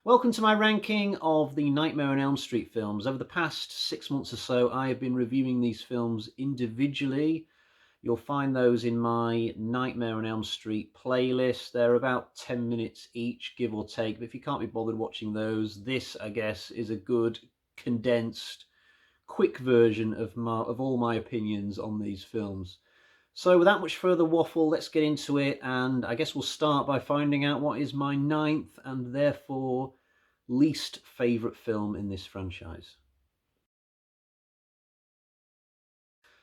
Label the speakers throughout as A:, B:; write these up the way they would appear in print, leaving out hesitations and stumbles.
A: Welcome to my ranking of the Nightmare on Elm Street films. Over the past 6 months or so, I have been reviewing these films individually. You'll find those in my Nightmare on Elm Street playlist. They're about 10 minutes each, give or take. But if you can't be bothered watching those, this, I guess, is a good, condensed, quick version of all my opinions on these films. So without much further waffle, let's get into it, and I guess we'll start by finding out what is my ninth and therefore least favourite film in this franchise.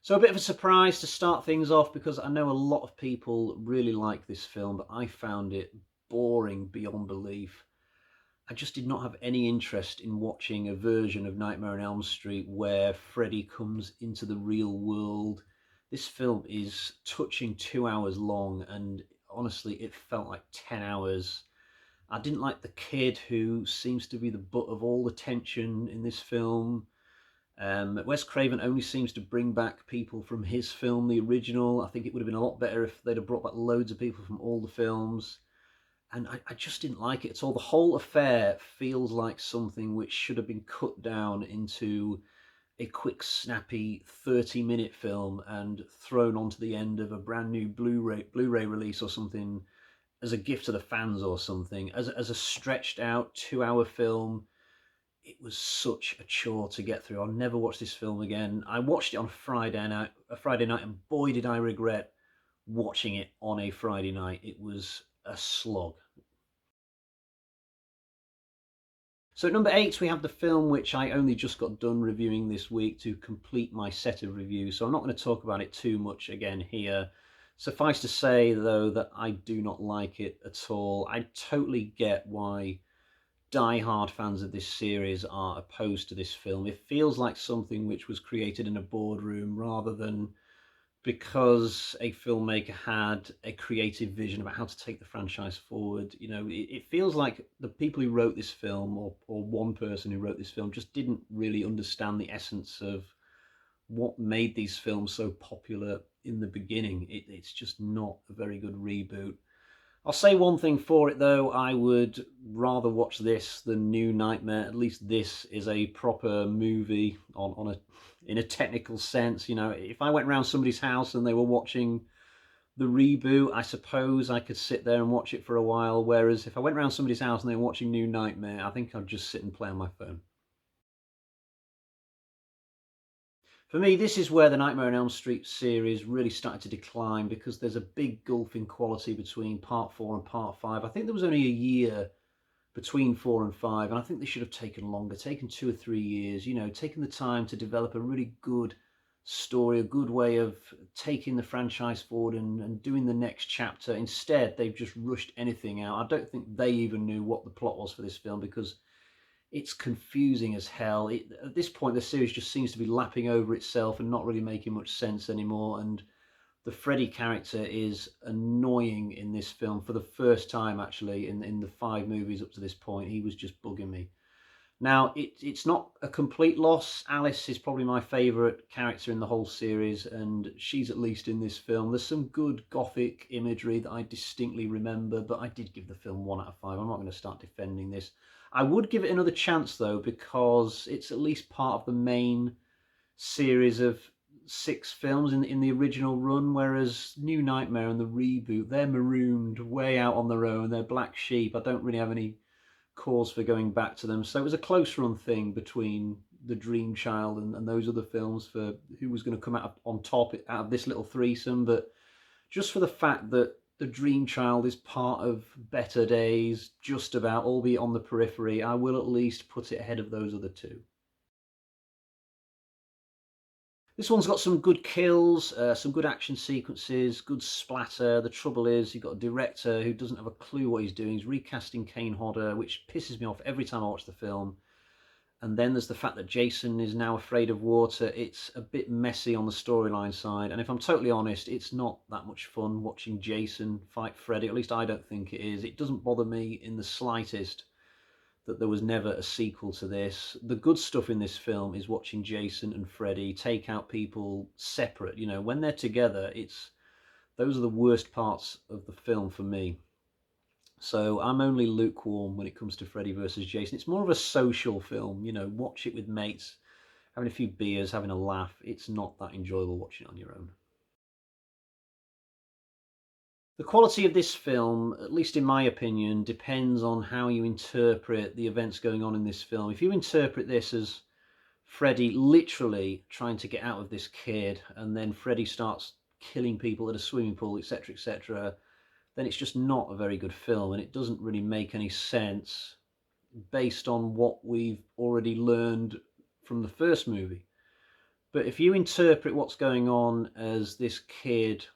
A: So a bit of a surprise to start things off, because I know a lot of people really like this film, but I found it boring beyond belief. I just did not have any interest in watching a version of Nightmare on Elm Street where Freddy comes into the real world. This film is touching 2 hours long, and honestly, it felt like 10 hours. I didn't like the kid, who seems to be the butt of all the tension in this film. Wes Craven only seems to bring back people from his film, the original. I think it would have been a lot better if they'd have brought back loads of people from all the films. And I just didn't like it at all. The whole affair feels like something which should have been cut down into a quick, snappy 30-minute film and thrown onto the end of a brand new Blu-ray release or something, as a gift to the fans or something. As a stretched out 2-hour film, it was such a chore to get through. I'll never watch this film again. I watched it on a Friday night, and boy did I regret watching it on a Friday night. It was a slog. So at number 8, we have the film which I only just got done reviewing this week to complete my set of reviews, so I'm not going to talk about it too much again here. Suffice to say, though, that I do not like it at all. I totally get why die-hard fans of this series are opposed to this film. It feels like something which was created in a boardroom, rather than because a filmmaker had a creative vision about how to take the franchise forward. You know, it feels like the people who wrote this film, or one person who wrote this film, just didn't really understand the essence of what made these films so popular in the beginning. It's just not a very good reboot. I'll say one thing for it, though. I would rather watch this than New Nightmare. At least this is a proper movie in a technical sense. You know, if I went around somebody's house and they were watching the reboot, I suppose I could sit there and watch it for a while. Whereas if I went around somebody's house and they were watching New Nightmare, I think I'd just sit and play on my phone. For me, this is where the Nightmare on Elm Street series really started to decline, because there's a big gulf in quality between part 4 and part 5. I think there was only a year between 4 and 5, and I think they should have taken longer, taken 2 or 3 years, you know, taken the time to develop a really good story, a good way of taking the franchise forward and doing the next chapter. Instead, they've just rushed anything out. I don't think they even knew what the plot was for this film, because it's confusing as hell. At this point, the series just seems to be lapping over itself and not really making much sense anymore. And the Freddy character is annoying in this film for the first time, actually, in the 5 movies up to this point. He was just bugging me. Now, it's not a complete loss. Alice is probably my favourite character in the whole series, and she's at least in this film. There's some good gothic imagery that I distinctly remember, but I did give the film 1 out of 5. I'm not going to start defending this. I would give it another chance, though, because it's at least part of the main series of 6 films in the original run, whereas New Nightmare and the reboot, they're marooned way out on their own. They're black sheep. I don't really have any cause for going back to them. So it was a close run thing between the Dream Child and those other films for who was going to come out on top out of this little threesome. But just for the fact that the Dream Child is part of better days, just about, albeit on the periphery, I will at least put it ahead of those other 2. This one's got some good kills, some good action sequences, good splatter. The trouble is, you've got a director who doesn't have a clue what he's doing. He's recasting Kane Hodder, which pisses me off every time I watch the film. And then there's the fact that Jason is now afraid of water. It's a bit messy on the storyline side. And if I'm totally honest, it's not that much fun watching Jason fight Freddy. At least I don't think it is. It doesn't bother me in the slightest that there was never a sequel to this. The good stuff in this film is watching Jason and Freddy take out people separate. You know, when they're together, it's Those are the worst parts of the film for me. So I'm only lukewarm when it comes to Freddy versus Jason. It's more of a social film, you know, watch it with mates, having a few beers, having a laugh. It's not that enjoyable watching it on your own. The quality of this film, at least in my opinion, depends on how you interpret the events going on in this film. If you interpret this as Freddy literally trying to get out of this kid, and then Freddy starts killing people at a swimming pool, etc., etc., then it's just not a very good film, and it doesn't really make any sense based on what we've already learned from the first movie. But if you interpret what's going on as this kid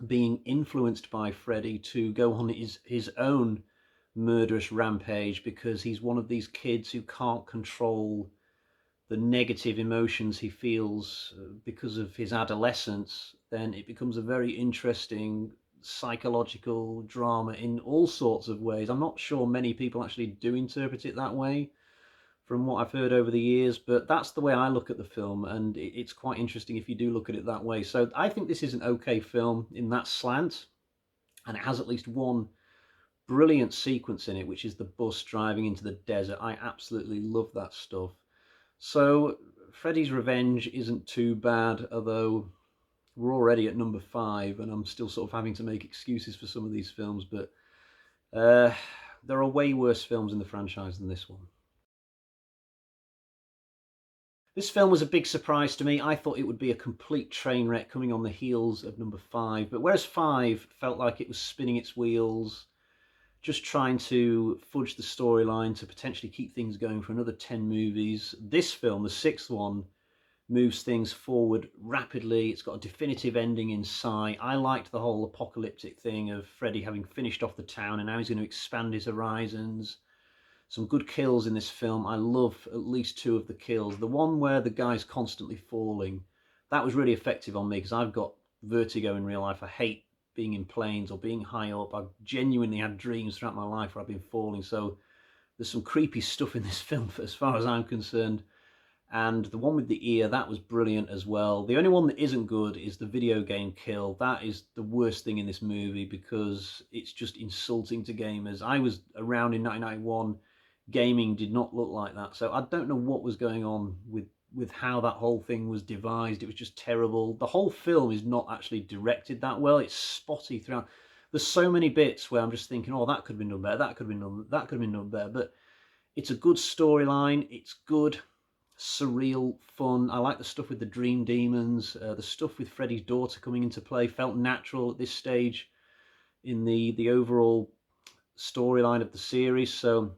A: being influenced by Freddy to go on his own murderous rampage because he's one of these kids who can't control the negative emotions he feels because of his adolescence, then it becomes a very interesting psychological drama in all sorts of ways. I'm not sure many people actually do interpret it that way from what I've heard over the years, but that's the way I look at the film, and it's quite interesting if you do look at it that way. So I think this is an okay film in that slant, and it has at least one brilliant sequence in it, which is the bus driving into the desert. I absolutely love that stuff. So Freddys Revenge isn't too bad, although we're already at number 5, and I'm still sort of having to make excuses for some of these films, but there are way worse films in the franchise than this one. This film was a big surprise to me. I thought it would be a complete train wreck coming on the heels of number 5, but whereas 5 felt like it was spinning its wheels, just trying to fudge the storyline to potentially keep things going for another 10 movies, this film, the 6th one, moves things forward rapidly. It's got a definitive ending in sight. I liked the whole apocalyptic thing of Freddy having finished off the town and now he's going to expand his horizons. Some good kills in this film. I love at least 2 of the kills. The one where the guy's constantly falling, that was really effective on me because I've got vertigo in real life. I hate being in planes or being high up. I've genuinely had dreams throughout my life where I've been falling. So there's some creepy stuff in this film as far as I'm concerned. And the one with the ear, that was brilliant as well. The only one that isn't good is the video game kill. That is the worst thing in this movie because it's just insulting to gamers. I was around in 1991. Gaming did not look like that. So I don't know what was going on with how that whole thing was devised. It was just terrible. The whole film is not actually directed that well. It's spotty throughout. There's so many bits where I'm just thinking, oh, that could have been done better. That could have been done. That could have been done better. But it's a good storyline. It's good, surreal, fun. I like the stuff with the dream demons. The stuff with Freddy's daughter coming into play felt natural at this stage in the overall storyline of the series. So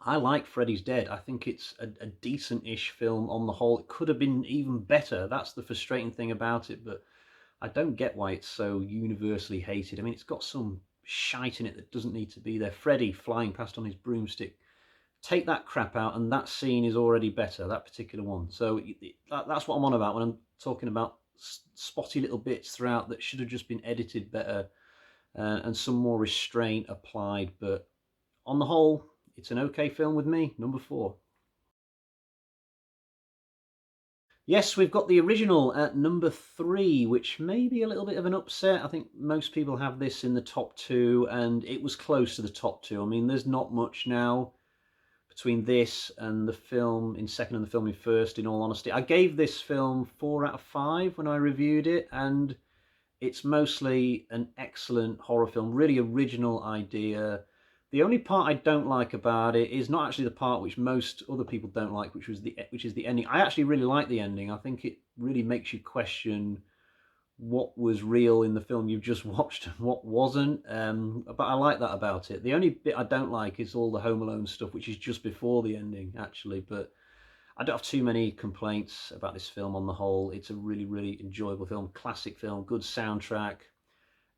A: I like Freddys Dead. I think it's a decent-ish film on the whole. It could have been even better. That's the frustrating thing about it, but I don't get why it's so universally hated. I mean, it's got some shite in it that doesn't need to be there. Freddy flying past on his broomstick. Take that crap out and that scene is already better, that particular one. So that's what I'm on about when I'm talking about spotty little bits throughout that should have just been edited better and some more restraint applied. But on the whole, it's an okay film with me, number 4. Yes, we've got the original at number 3, which may be a little bit of an upset. I think most people have this in the top 2, and it was close to the top 2. I mean, there's not much now between this and the film in second and the film in first, in all honesty. I gave this film 4 out of 5 when I reviewed it, and it's mostly an excellent horror film, really original idea. The only part I don't like about it is not actually the part which most other people don't like, which is the ending. I actually really like the ending. I think it really makes you question what was real in the film you've just watched and what wasn't. But I like that about it. The only bit I don't like is all the Home Alone stuff, which is just before the ending, actually. But I don't have too many complaints about this film on the whole. It's a really, really enjoyable film, classic film, good soundtrack.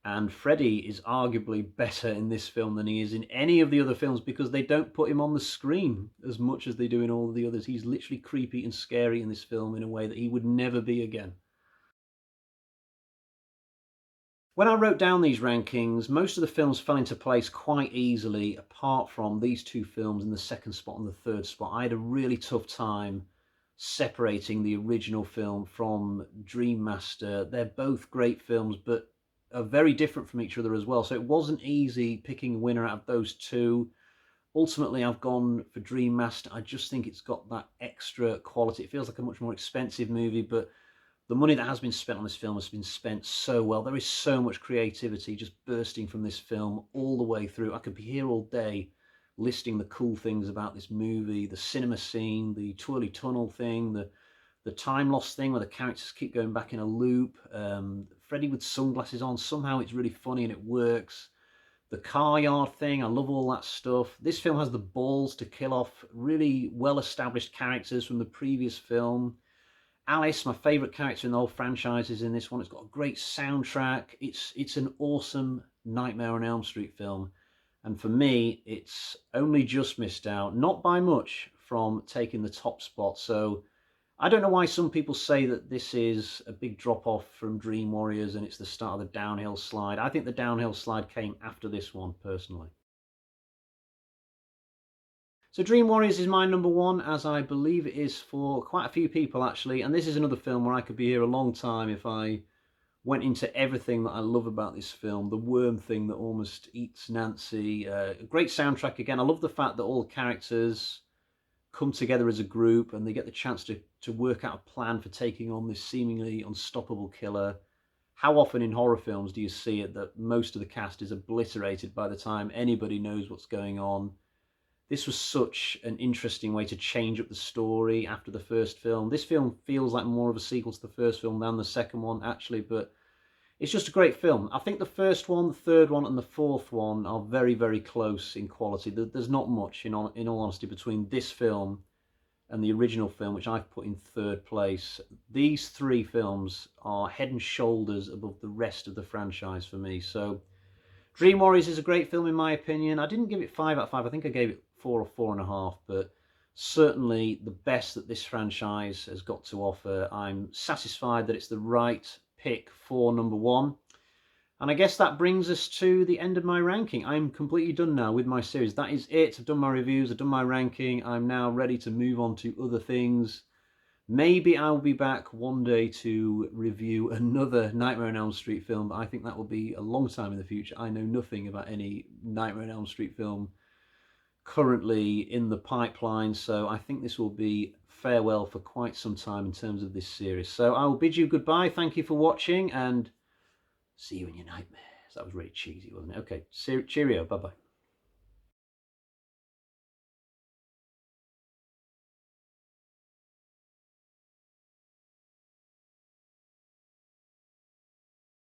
A: And Freddy is arguably better in this film than he is in any of the other films because they don't put him on the screen as much as they do in all of the others. He's literally creepy and scary in this film in a way that he would never be again. When I wrote down these rankings, most of the films fell into place quite easily, apart from these 2 films in the second spot and the third spot. I had a really tough time separating the original film from Dream Master. They're both great films, but are very different from each other as well. So it wasn't easy picking a winner out of those two. Ultimately, I've gone for Dream Master. I just think it's got that extra quality. It feels like a much more expensive movie, but the money that has been spent on this film has been spent so well. There is so much creativity just bursting from this film all the way through. I could be here all day listing the cool things about this movie, the cinema scene, the twirly tunnel thing, the time loss thing where the characters keep going back in a loop. Freddy with sunglasses on, somehow it's really funny and it works. The car yard thing, I love all that stuff. This film has the balls to kill off really well-established characters from the previous film. Alice, my favourite character in the whole franchise, is in this one. It's got a great soundtrack. It's an awesome Nightmare on Elm Street film. And for me, it's only just missed out, not by much, from taking the top spot. So I don't know why some people say that this is a big drop-off from Dream Warriors and it's the start of the downhill slide. I think the downhill slide came after this one, personally. So Dream Warriors is my number one, as I believe it is for quite a few people, actually. And this is another film where I could be here a long time if I went into everything that I love about this film. The worm thing that almost eats Nancy. A great soundtrack again. I love the fact that all the characters come together as a group and they get the chance to work out a plan for taking on this seemingly unstoppable killer. How often in horror films do you see it that most of the cast is obliterated by the time anybody knows what's going on? This was such an interesting way to change up the story after the first film. This film feels like more of a sequel to the first film than the second one, actually, but it's just a great film. I think the first one, the third one, and the fourth one are very, very close in quality. There's not much, in all honesty, between this film and the original film, which I've put in third place. These three films are head and shoulders above the rest of the franchise for me. So Dream Warriors is a great film in my opinion. I didn't give it 5 out of 5. I think I gave it 4 or 4.5, but certainly the best that this franchise has got to offer. I'm satisfied that it's the right pick for number one. And I guess that brings us to the end of my ranking. I'm completely done now with my series. That is it. I've done my reviews, I've done my ranking. I'm now ready to move on to other things. Maybe I'll be back one day to review another Nightmare on Elm Street film, but I think that will be a long time in the future. I know nothing about any Nightmare on Elm Street film currently in the pipeline, so I think this will be farewell for quite some time in terms of this series. So I will bid you goodbye. Thank you for watching, and see you in your nightmares. That was really cheesy, wasn't it? Okay, cheerio. Bye-bye.